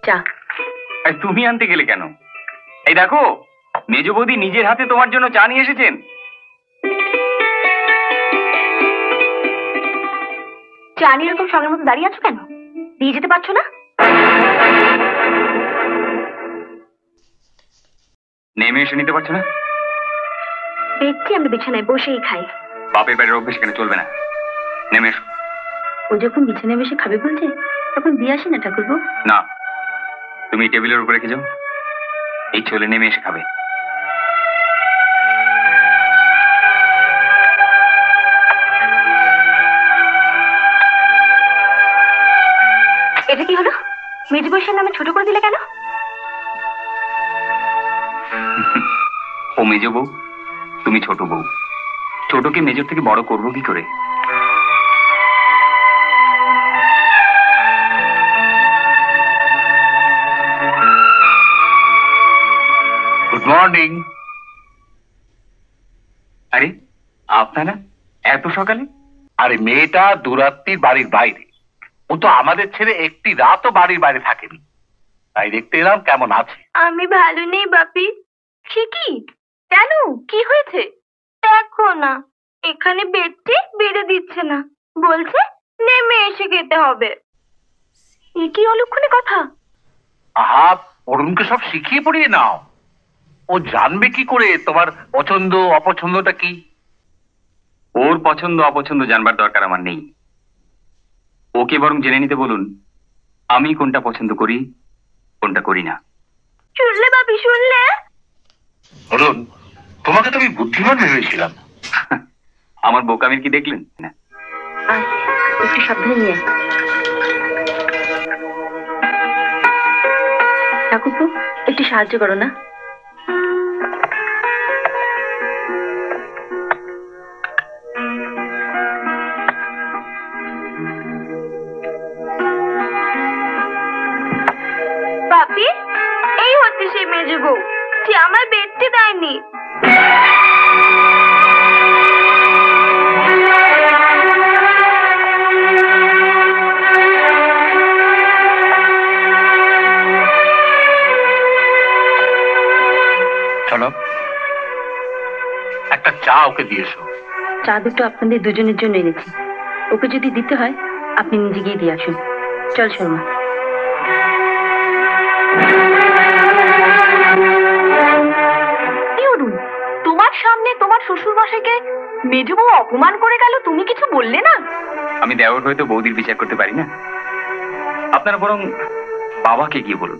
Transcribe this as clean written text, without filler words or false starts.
চা। তুমি আনতে গেলে কেন? এই দেখো, মেজ বৌদি নিজের হাতে তোমার জন্য চা নিয়ে এসেছেন। চা নিয়ে এরকম সঙ্গের মতো দাঁড়িয়ে আছো কেন? দিয়ে যেতে পারছো না? নেমে এসে নিতে পারছো না? দেখছি আমরা বিছানায় বসেই খাই। বাপের বাড়ির অভ্যেস এখানে চলবে না। নেমে এসো। ও যখন বিছানায় বসে খাবে বলছে তখন দিয়ে আসি না ঠাকুরপো। না, তুমি টেবিলের উপরে রেখে যাও, এই চলে নেমে এসে খাবে। এটা কি হলো? মেজ বৈশের নামে ছোট করে দিলে কেন? ও মেজ বউ, তুমি ছোট বউ। ছোটকে মেজর থেকে বড় করবো কি করে? Good morning. আরে আপনারা এত সকালে? আরে মেয়েটা দুরাত্রির বাড়ির বাইরে, ও তো আমাদের ছেড়ে একটি রাতও বাড়ির বাইরে থাকেনি, তাই দেখতে এলাম কেমন আছে। আমি ভালো নেই বাপি। সে কি? কেন? কি হয়েছে? দেখো না, এখানে বেডটি বেড়ে দিচ্ছে না, বলছে নেমে এসে খেতে হবে। এ কি অলক্ষণে কথা? আহা, অরুণকে সব শিখিয়ে পড়িয়ে নাও। ও জানবে কি করে তোমার পছন্দ অপছন্দটা কি? ওর পছন্দ অপছন্দ জানবার দরকার আমার নেই। ওকে বরং জেনে নিতে বলুন আমি কোনটা পছন্দ করি, কোনটা করি না। শুনলে বাপি, শুনলে? অরুণ, তোমাকে তো আমি বুদ্ধিমান ভেবেছিলাম। আমার বোকামির কি দেখলেন না? একটু সাবধানে নিয়ে ঠাকুরপো, একটু সাহায্য করো না। বাপি, এই হচ্ছে সেই মেজ বউ যে আমার বেডটি দেয়নি। চলো, একটা চা ওকে দিয়েছো। চা দুটো আপনাদের দুজনের জন্য এনেছি। ওকে যদি দিতে হয় আপনি নিজে গিয়ে দিয়ে আসুন। চল শর্মা। তোমার সামনে তোমার শ্বশুর মশাইকে মেজবউ অপমান করে গেল, তুমি কিছু বললে না? আমি দেওর হয়তো বৌদির বিচার করতে পারি না। আপনারা বরং বাবাকে গিয়ে বলুন।